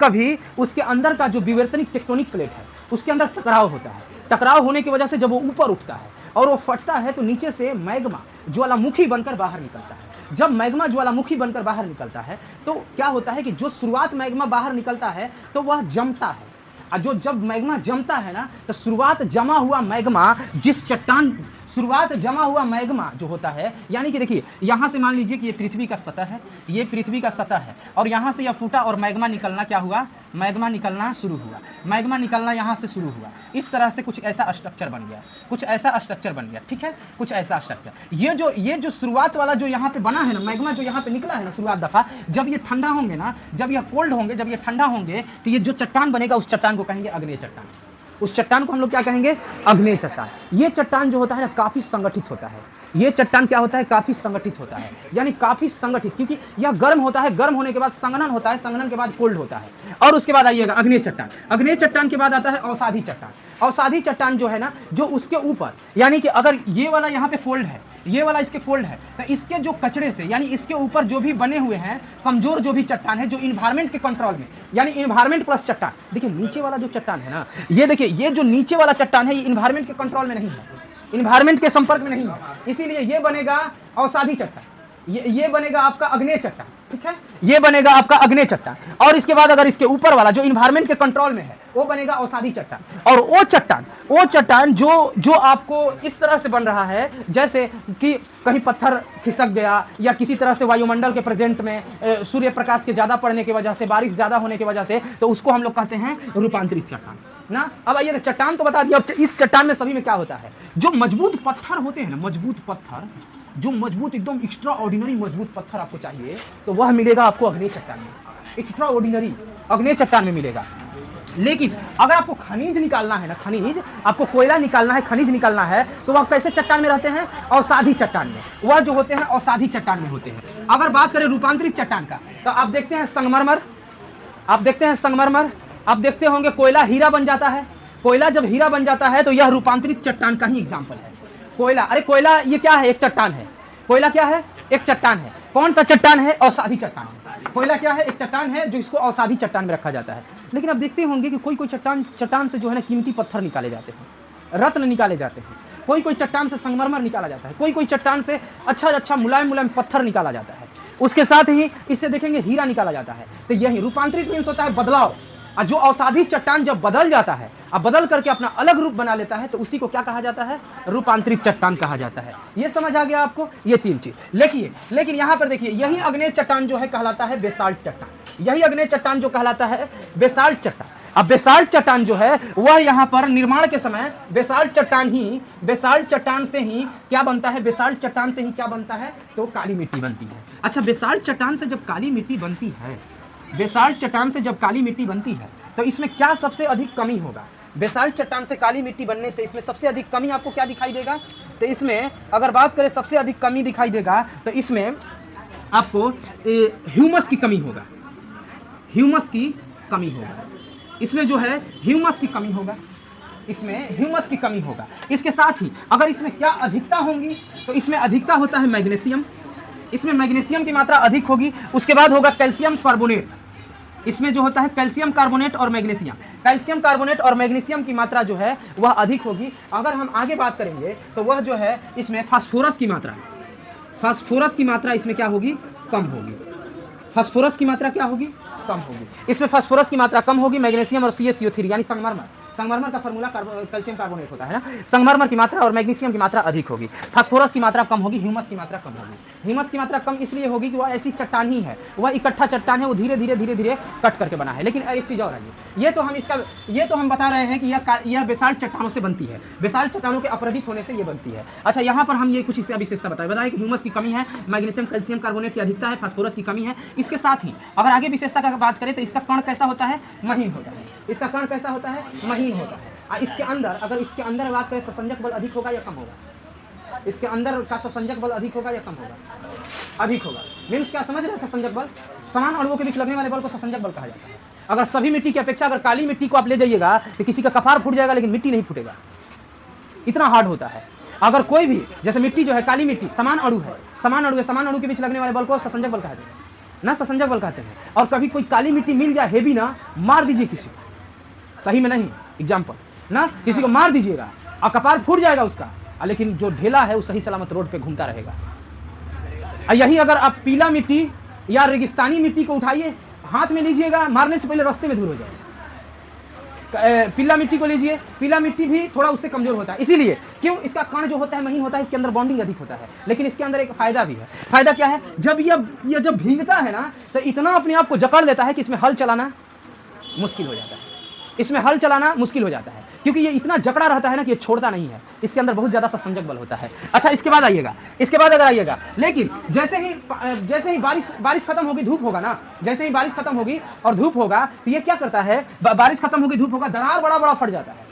कभी उसके अंदर का जो विवर्तनिक टेक्टोनिक प्लेट है उसके अंदर टकराव होता है, टकराव होने की वजह से जब वो ऊपर उठता है और वो फटता है तो नीचे से मैग्मा ज्वालामुखी बनकर बाहर निकलता है। जब मैग्मा ज्वालामुखी बनकर बाहर निकलता है तो क्या होता है कि जो शुरुआत मैग्मा बाहर निकलता है तो वह जमता है, और जब मैग्मा जमता है ना तो शुरुआत जमा हुआ मैग्मा जो होता है, यानी कि देखिए यहाँ से मान लीजिए कि ये पृथ्वी का सतह है, और यहाँ से यह फूटा और मैग्मा निकलना क्या हुआ, मैग्मा निकलना शुरू हुआ, यहाँ से शुरू हुआ। इस तरह से कुछ ऐसा स्ट्रक्चर बन गया, ठीक है, कुछ ऐसा स्ट्रक्चर। ये जो शुरुआत वाला जो यहाँ पे बना है ना, मैग्मा जो यहाँ पे निकला है ना शुरुआत दफा, जब ये ठंडा होंगे ना, जब ये ठंडा होंगे तो ये जो चट्टान बनेगा उस चट्टान को कहेंगे अग्नेय चट्टान। उस चट्टान को हम लोग क्या कहेंगे, अग्नेय चट्टान। ये चट्टान जो होता है ना काफी संगठित होता है, ये चट्टान क्या होता है, काफी संगठित होता है, यानी काफी संगठित, क्योंकि यह गर्म होता है, गर्म होने के बाद संघनन होता है, संघनन के बाद कोल्ड होता है। और उसके बाद आइएगा अग्नेय चट्टान के बाद आता है अवसादी चट्टान जो है ना, जो उसके ऊपर, यानी कि अगर ये वाला यहाँ पे कोल्ड है, ये वाला इसके कोल्ड है, तो इसके जो कचड़े से, यानी इसके ऊपर जो भी बने हुए हैं कमजोर जो भी चट्टान है, जो इन्वायरमेंट के कंट्रोल में, यानी इन्वायरमेंट प्लस चट्टान। देखिए नीचे वाला जो चट्टान है ना, ये देखिए ये जो नीचे वाला चट्टान है ये इन्वायरमेंट के कंट्रोल में नहीं है, इन्वायरमेंट के संपर्क में नहीं है, इसीलिए ये बनेगा अवसादी चट्टान, ये बनेगा आपका अग्नेय चट्टान। ठीक है, ये बनेगा आपका अग्नेय चट्टान। और इसके बाद अगर इसके ऊपर वाला जो इन्वायरमेंट के कंट्रोल में है वो बनेगा अवसादी चट्टान। और वो चट्टान जो आपको इस तरह से बन रहा है जैसे कि कहीं पत्थर खिसक गया, या किसी तरह से वायुमंडल के प्रेजेंट में सूर्य प्रकाश के ज्यादा पड़ने की वजह से, बारिश ज्यादा होने की वजह से, तो उसको हम लोग कहते हैं रूपांतरित चट्टान ना। अब आइए, चट्टान तो बता दिया, अब इस चट्टान में सभी में क्या होता है, जो मजबूत पत्थर होते हैं ना, जो मजबूत एकदम एक्स्ट्रा ऑर्डिनरी मजबूत पत्थर आपको चाहिए तो वह मिलेगा आपको अग्नेय चट्टान में। एक्स्ट्रा ऑर्डिनरी अग्नेय चट्टान में मिलेगा। लेकिन अगर आपको खनिज निकालना है ना, खनिज, आपको कोयला निकालना है, खनिज निकालना है, तो वह कैसे चट्टान में रहते हैं? अवसादी चट्टान में। वह जो होते हैं अवसादी चट्टान में होते हैं। अगर बात करें रूपांतरित चट्टान का, तो आप देखते हैं संगमरमर, आप देखते हैं संगमरमर, आप देखते होंगे कोयला हीरा बन जाता है। कोयला जब हीरा बन जाता है तो यह रूपांतरित चट्टान का ही एग्जाम्पल है। कोयला, अरे कोयला ये क्या है? एक चट्टान है। कोयला क्या है? एक चट्टान है। कौन सा चट्टान है? अवसादी चट्टान। कोयला क्या है? एक चट्टान है जो इसको अवसादी चट्टान में रखा जाता है। लेकिन आप देखते होंगे कि कोई कोई चट्टान से जो है ना कीमती पत्थर निकाले जाते हैं, रत्न निकाले जाते हैं। कोई कोई चट्टान से संगमरमर निकाला जाता है, कोई कोई चट्टान से अच्छा मुलायम मुलायम पत्थर निकाला जाता है। उसके साथ ही इससे देखेंगे हीरा निकाला जाता है। तो यही रूपांतरित मीन्स होता है बदलाव। और जो अवसादी चट्टान जब बदल जाता है, अब बदल करके अपना अलग रूप बना लेता है, तो उसी को क्या कहा जाता है? रूपांतरित चट्टान कहा जाता है। ये समझ आ गया आपको? ये तीन चीज। लेकिन यहाँ पर देखिए, यही अग्नेय चट्टान जो है कहलाता है बेसाल्ट चट्टान। यही अग्नेय चट्टान जो कहलाता है बेसाल्ट चट्टान। अब बेसाल्ट चट्टान जो है वह यहाँ पर निर्माण के समय बेसाल्ट चट्टान से ही क्या बनता है? बेसाल्ट चट्टान से ही क्या बनता है? तो काली मिट्टी बनती है। अच्छा, बेसाल्ट चट्टान से जब काली मिट्टी बनती है, बेसाल्ट चट्टान से जब काली मिट्टी बनती है, तो इसमें क्या सबसे अधिक कमी होगा? बेसाल्ट चट्टान से काली मिट्टी बनने से इसमें सबसे अधिक कमी आपको क्या दिखाई देगा? तो इसमें अगर बात करें सबसे अधिक कमी दिखाई देगा, तो इसमें आपको ह्यूमस की कमी होगा। ह्यूमस की कमी होगा इसमें, जो है ह्यूमस की कमी होगा, इसमें ह्यूमस की कमी होगा। इसके साथ ही अगर इसमें क्या अधिकता होगी, तो इसमें अधिकता होता है मैग्नीशियम। इसमें मैग्नीशियम की मात्रा अधिक होगी। उसके बाद होगा कैल्शियम कार्बोनेट। इसमें जो होता है कैल्शियम कार्बोनेट और मैग्नीशियम, कैल्शियम कार्बोनेट और मैग्नीशियम की मात्रा जो है वह अधिक होगी। अगर हम आगे बात करेंगे तो वह जो है इसमें फास्फोरस की मात्रा इसमें क्या होगी? कम होगी। फास्फोरस की मात्रा क्या होगी? कम होगी। इसमें फास्फोरस की मात्रा कम होगी। मैग्नीशियम और CaCO3 यानी संगमरमर का फॉर्मूला कैल्शियम कार्बोनेट होता है ना। संगमरमर की मात्रा और मैग्नीशियम की मात्रा अधिक होगी। फास्फोरस की मात्रा कम होगी। ह्यूमस की मात्रा कम होगी। ह्यूमस की मात्रा कम इसलिए होगी कि वह ऐसी चट्टान ही है, वह इकट्ठा चट्टान है, वो धीरे धीरे कट करके बना है। लेकिन एक चीज़ और है, ये तो हम बता रहे हैं कि यह बेसाल्ट चट्टानों से बनती है। बेसाल्ट चट्टानों के अपरदित होने से ये बनती है। अच्छा, यहाँ पर हम ये कुछ इसका विशेषता बताएं कि ह्यूमस की कमी है, मैग्नीशियम कैल्शियम कार्बोनेट की अधिकता है, फास्फोरस की कमी है। इसके साथ ही अगर आगे विशेषता का बात करें तो इसका कण कैसा होता है? महीन होता है। इसका कण कैसा होता है? महीन होता है। इसके अंदर बात करें, ससंजक बल अधिक होगा या कम होगा? इसके अंदर का ससंजक बल अधिक होगा या कम होगा? अधिक होगा। मीन्स क्या समझ रहे हैं? ससंजक बल, समान अणुओं के बीच लगने वाले बल को ससंजक बल कहा जाता है। अगर सभी मिट्टी की अपेक्षा अगर काली मिट्टी को आप ले जाइएगा तो किसी का कपार फूट जाएगा, लेकिन मिट्टी नहीं फूटेगा, इतना हार्ड होता है। अगर कोई भी, जैसे मिट्टी जो है, काली मिट्टी समान अणु है, समान अणु के बीच लगने वाले बल को ससंजक बल कहते हैं ना, ससंजक बल कहते हैं। और कभी कोई काली मिट्टी मिल जाए हेवी ना, मार दीजिए किसी को, सही में नहीं, एग्जाम्पल ना, किसी को मार दीजिएगा और कपार फूट जाएगा उसका, लेकिन जो ढेला है वो सही सलामत रोड पे घूमता रहेगा। यही अगर आप पीला मिट्टी या रेगिस्तानी मिट्टी को उठाइए, हाथ में लीजिएगा, मारने से पहले रास्ते में दूर हो जाएगा। पीला मिट्टी को लीजिए, पीला मिट्टी भी थोड़ा उससे कमजोर होता है। इसीलिए क्यों? इसका कण जो होता है महीन होता है, इसके अंदर बॉन्डिंग अधिक होता है। लेकिन इसके अंदर एक फायदा भी है। फायदा क्या है? जब ये जब भीगता है ना, तो इतना अपने आप को जकड़ लेता है कि इसमें हल चलाना मुश्किल हो जाता है। इसमें हल चलाना मुश्किल हो जाता है, क्योंकि ये इतना जकड़ा रहता है ना कि ये छोड़ता नहीं है। इसके अंदर बहुत ज्यादा ससंजक बल होता है। अच्छा, इसके बाद अगर आइएगा, लेकिन जैसे ही बारिश खत्म होगी, धूप होगा ना, जैसे ही बारिश खत्म होगी और धूप होगा, तो ये क्या करता है? बारिश खत्म होगी, धूप होगा, दरार बड़ा फट जाता है।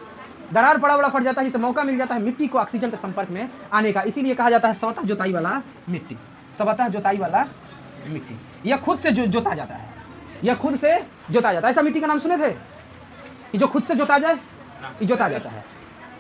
दरार बड़ा फट जाता है, जिससे मौका मिल जाता है मिट्टी को ऑक्सीजन के संपर्क में आने का। इसीलिए कहा जाता है स्वतः जोताई वाला मिट्टी। स्वतः जोताई वाला मिट्टी, यह खुद से जोता जाता है, यह खुद से जोता जाता है। ऐसा मिट्टी का नाम सुने थे कि जो खुद से जोता जाए, जोता जाता है,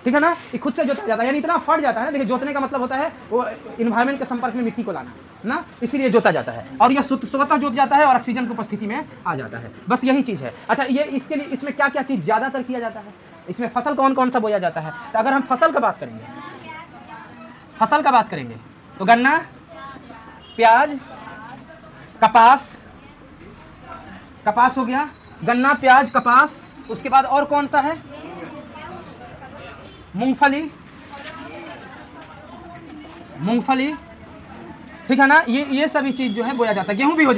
ठीक है ना, ये खुद से जोता जाता है, यानी इतना फट जाता है। देखिए, जोतने का मतलब होता है वो इन्वायरमेंट के संपर्क में मिट्टी को लाना ना, इसीलिए जोता जाता है। और यह स्वतः जोत जाता है और ऑक्सीजन की उपस्थिति में आ जाता है। बस यही चीज है। अच्छा, ये इसके लिए इसमें क्या क्या चीज ज्यादातर किया जाता है? इसमें फसल कौन कौन सा बोया जाता है? तो अगर हम फसल का बात करेंगे तो गन्ना, प्याज, कपास हो गया, गन्ना, प्याज, कपास। उसके बाद और कौन सा है? मूंगफली, ठीक है ना। ये सभी चीज जो है बोया जाता है। गेहूं भी हो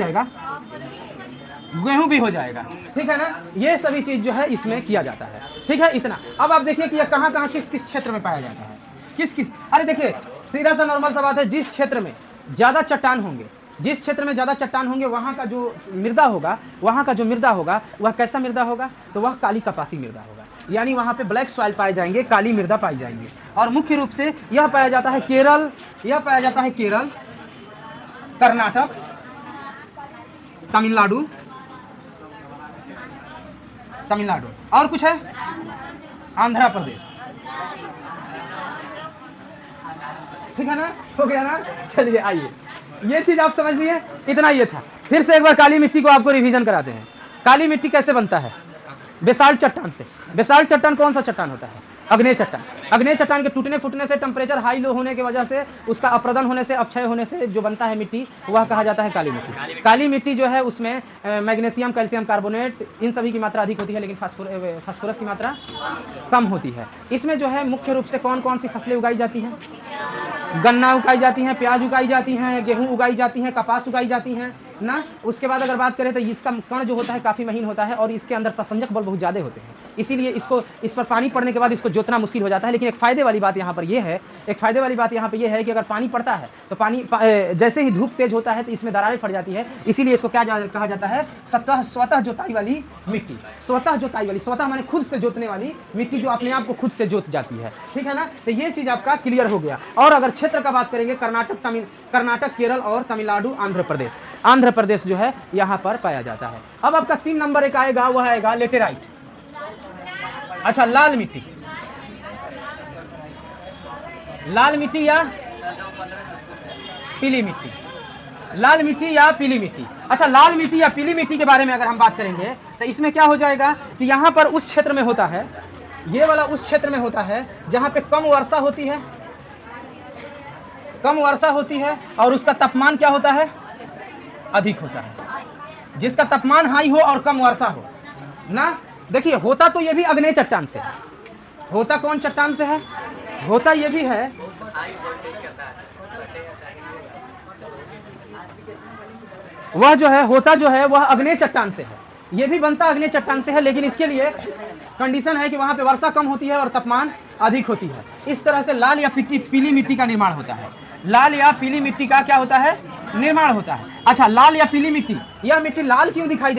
जाएगा, ठीक है ना। ये सभी चीज जो है इसमें किया जाता है, ठीक है। इतना। अब आप देखिए कि यह कहाँ किस क्षेत्र में पाया जाता है, किस। अरे देखिए, सीधा सा नॉर्मल सा बात है, जिस क्षेत्र में ज्यादा चट्टान होंगे, जिस क्षेत्र में ज़्यादा चट्टान होंगे वहाँ का जो मृदा होगा वह कैसा मृदा होगा, तो वह काली कपासी मृदा होगा, यानी वहाँ पे ब्लैक सॉइल पाए जाएंगे, काली मृदा पाई जाएंगे। और मुख्य रूप से यह पाया जाता है केरल, कर्नाटक, तमिलनाडु, और कुछ है आंध्र प्रदेश। ठीक है ना, हो गया ना। चलिए आइए, ये चीज आप समझ लिए, इतना ये था। फिर से एक बार काली मिट्टी को आपको रिवीजन कराते हैं। काली मिट्टी कैसे बनता है? बेसाल्ट चट्टान से। बेसाल्ट चट्टान कौन सा चट्टान होता है? अग्नेय चट्टान। अग्नेय चट्टान के टूटने फूटने से, टेम्परेचर हाई लो होने की वजह से, उसका अप्रदन होने से, अपक्षय होने से जो बनता है मिट्टी, वह कहा जाता है काली मिट्टी। काली मिट्टी जो है उसमें मैग्नीशियम, कैल्शियम कार्बोनेट, इन सभी की मात्रा अधिक होती है, लेकिन फास्फोरस की मात्रा कम होती है। इसमें जो है मुख्य रूप से कौन कौन सी फसलें उगाई जाती हैं? गन्ना उगाई जाती हैं, प्याज उगाई जाती हैं, गेहूं उगाई जाती हैं, कपास उगाई जाती हैं ना। उसके बाद अगर बात करें तो इसका कण जो होता है काफ़ी महीन होता है और इसके अंदर संसंजक बल बहुत ज़्यादा होते हैं, इसीलिए इस पर पानी पड़ने के बाद इसको जोतना मुश्किल हो जाता है। लेकिन एक फ़ायदे वाली बात यहाँ पर यह है कि अगर पानी पड़ता है तो जैसे ही धूप तेज होता है तो इसमें दरारें फट जाती है, इसीलिए इसको क्या कहा जाता है? स्वतः जोताई वाली मिट्टी। स्वतः माने खुद से जोतने वाली मिट्टी, जो अपने आप को खुद से जोत जाती है। ठीक है ना, तो ये चीज़ आपका क्लियर हो गया। और अगर क्षेत्र का बात करेंगे, कर्नाटक, केरल और तमिलनाडु, आंध्र प्रदेश जो है यहाँ पर पाया जाता है। अब आपका 3 नंबर एक आएगा, वह आएगा लेटेराइट। अच्छा, लाल मिट्टी या पीली मिट्टी। अच्छा, लाल मिट्टी या पीली मिट्टी के बारे में अगर हम बात करेंगे तो इसमें क्या हो जाएगा कि यहाँ पर उस क्षेत्र में होता है, ये वाला उस क्षेत्र में होता है जहाँ पे कम वर्षा होती है और उसका तापमान क्या होता है? अधिक होता है। जिसका तापमान हाई हो और कम वर्षा हो ना। देखिए, होता तो ये भी अग्नेय चट्टान से है। होता कौन चट्टान से है? होता ये भी है, वह जो है होता जो है वह अग्नेय चट्टान से है। ये भी बनता अग्नेय चट्टान से है, लेकिन इसके लिए कंडीशन है कि वहाँ पे वर्षा कम होती है और तापमान अधिक होती है। इस तरह से लाल या पीली मिट्टी का निर्माण होता है। लाल या पीली मिट्टी का क्या होता है? निर्माण होता है। अच्छा, लाल या पीली मिट्टी, यह मिट्टी लाल क्यों दिखाई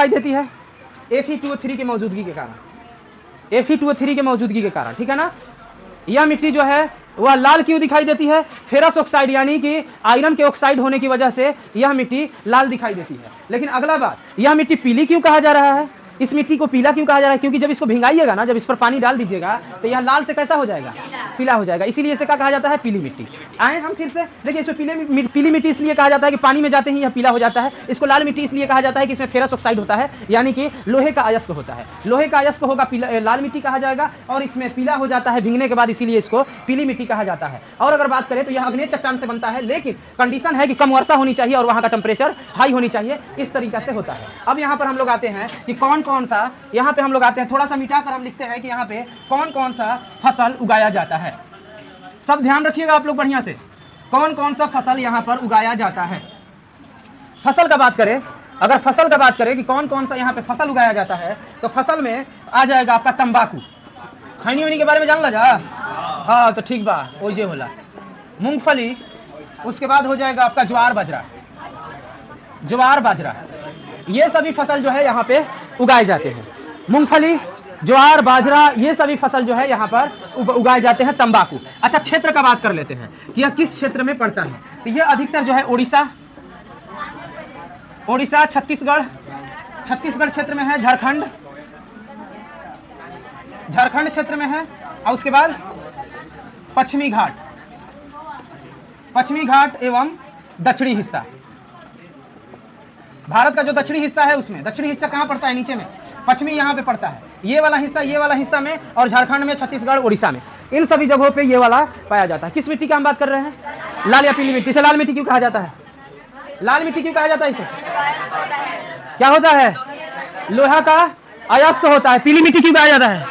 देती है? Fe2O3 की मौजूदगी के कारण। ठीक है ना, यह मिट्टी जो है वह लाल क्यों दिखाई देती है? फेरस ऑक्साइड यानी कि आयरन के ऑक्साइड होने की वजह से यह मिट्टी लाल दिखाई देती है। लेकिन अगला बात, यह मिट्टी पीली क्यों कहा जा रहा है? इस मिट्टी को पीला क्यों कहा जा रहा है? क्योंकि जब इसको भिंगाइएगा ना, जब इस पर पानी डाल दीजिएगा तो यह लाल से कैसा हो जाएगा? पीला हो जाएगा। इसीलिए इसे क्या कहा जाता है? पीली मिट्टी। आए हम फिर से देखिए, इसको पीली मिट्टी इसलिए कहा जाता है कि पानी में जाते ही यह पीला हो जाता है। इसको लाल मिट्टी इसलिए कहा जाता है कि इसमें फेरस ऑक्साइड होता है, यानी कि लोहे का अयस्क होता है। लोहे का अयस्क होगा, लाल मिट्टी कहा जाएगा, और इसमें पीला हो जाता है भीगने के बाद, इसीलिए इसको पीली मिट्टी कहा जाता है। और अगर बात करें तो यह अग्नेय चट्टान से बनता है, लेकिन कंडीशन है कि कम वर्षा होनी चाहिए और वहाँ का टेम्परेचर हाई होनी चाहिए। इस तरीके से होता है। अब यहाँ पर हम लोग आते हैं कि कौन कौन सा, यहाँ पे हम लोग आते हैं, थोड़ा सा मिटा कर हम लिखते हैं कि यहाँ पे कौन कौन सा फसल उगाया जाता है। सब ध्यान रखिएगा आप लोग बढ़िया से, कौन कौन सा फसल यहाँ पर उगाया जाता है। फसल का बात करें, अगर फसल का बात करें कि कौन कौन सा यहाँ पे फसल उगाया जाता है, तो फसल में आ जाएगा आपका तंबाकू। खैनी वैनी के बारे में जान ला जा? हाँ, तो ठीक बा, वो ये होला। मूंगफली, उसके बाद हो जाएगा आपका ज्वार बाजरा, ये सभी फसल जो है यहाँ पे उगाए जाते हैं। मूंगफली, ज्वार, बाजरा, ये सभी फसल जो है यहाँ पर उगाए जाते हैं। तंबाकू। अच्छा, क्षेत्र का बात कर लेते हैं कि यह किस क्षेत्र में पड़ता है। तो यह अधिकतर जो है उड़ीसा, छत्तीसगढ़ क्षेत्र में है, झारखंड क्षेत्र में है, और उसके बाद पश्चिमी घाट एवं दक्षिणी हिस्सा। भारत का जो दक्षिणी हिस्सा है उसमें, दक्षिणी हिस्सा कहाँ पड़ता है? नीचे में। पश्चिमी यहाँ पे पड़ता है, ये वाला हिस्सा में, और झारखंड में, छत्तीसगढ़, उड़ीसा में, इन सभी जगहों पे ये वाला पाया जाता है। किस मिट्टी का हम बात कर रहे हैं? लाल या पीली मिट्टी। से लाल मिट्टी क्यों कहा जाता है? इसे क्या होता है? लोहा का अयस्क होता है। पीली मिट्टी क्यों कहा जाता है?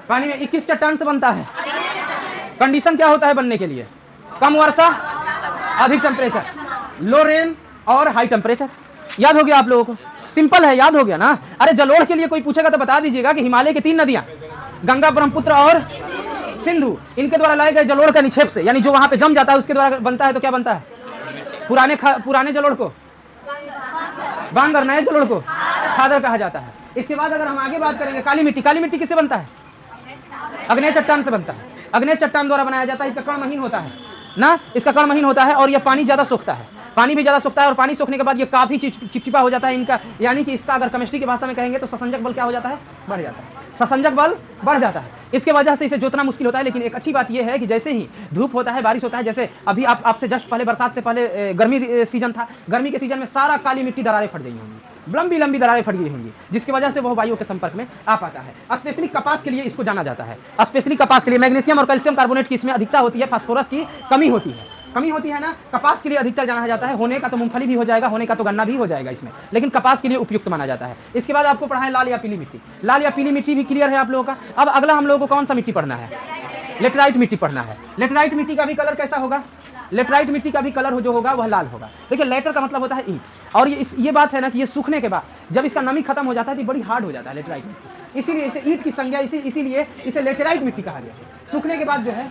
पानी में 21 चट्टान से बनता है। कंडीशन क्या होता है बनने के लिए? कम वर्षा, अधिक टेम्परेचर, लो रेन और हाई टेम्परेचर। याद हो गया आप लोगों को? सिंपल है, याद हो गया ना। अरे जलोढ़ के लिए कोई पूछेगा तो बता दीजिएगा कि हिमालय की 3 नदियां, गंगा, ब्रह्मपुत्र और सिंधु, इनके द्वारा लाए गए जलोढ़ का निक्षेप से, यानी जो वहां पे जम जाता है उसके द्वारा बनता है, तो क्या बनता है? पुराने जलोढ़ को बांगर, नए जलोढ़ को खादर कहा जाता है। इसके बाद अगर हम आगे बात करेंगे काली मिट्टी, काली मिट्टी किससे बनता है? अग्नेय चट्टान से बनता है, अग्नेय चट्टान द्वारा बनाया जाता है। इसका कण महीन होता है ना, इसका कण महीन होता है और यह पानी ज्यादा सोखता है, पानी भी ज्यादा सोखता है, और पानी सोखने के बाद ये काफी चिपचिपा हो जाता है इनका, यानी कि इसका अगर केमिस्ट्री की भाषा में कहेंगे तो ससंजक बल क्या हो जाता है? बढ़ जाता है, ससंजक बल बढ़ जाता है। इसके वजह से इसे जोतना मुश्किल होता है। लेकिन एक अच्छी बात यह है कि जैसे ही धूप होता है, बारिश होता है, जैसे अभी आपसे जस्ट पहले बरसात से पहले गर्मी सीजन था, गर्मी के सीजन में सारा काली मिट्टी दरारें फट गई होंगी, लंबी लंबी दरारें फट गई होंगी, जिसकी वजह से वह वायु के संपर्क में आ पाता है। स्पेशली कपास के लिए इसको जाना जाता है, स्पेशली कपास के लिए मैग्नीशियम और कैल्शियम कार्बोनेट की इसमें अधिकता होती है, फास्फोरस की कमी होती है ना, कपास के लिए अधिकतर जाना जाता है। होने का तो मूंगफली भी हो जाएगा, होने का तो गन्ना भी हो जाएगा इसमें, लेकिन कपास के लिए उपयुक्त माना जाता है। इसके बाद आपको पढ़ाएं लाल या पीली मिट्टी, लाल या पीली मिट्टी भी क्लियर है आप लोगों का। अब अगला हम लोगों को कौन सा मिट्टी पढ़ना है? लेटराइट मिट्टी पढ़ना है। लेटराइट मिट्टी का भी कलर कैसा होगा? लेटराइट मिट्टी का भी कलर जो होगा वह लाल होगा। देखिए लेटर का मतलब होता है ईंट, और ये बात है ना कि ये सूखने के बाद जब इसका नमी खत्म हो जाता है तो बड़ी हार्ड हो जाता है लेटराइट मिट्टी, इसीलिए इसे ईंट की संज्ञा, इसीलिए इसे लेटराइट मिट्टी कहा गया। सूखने के बाद जो है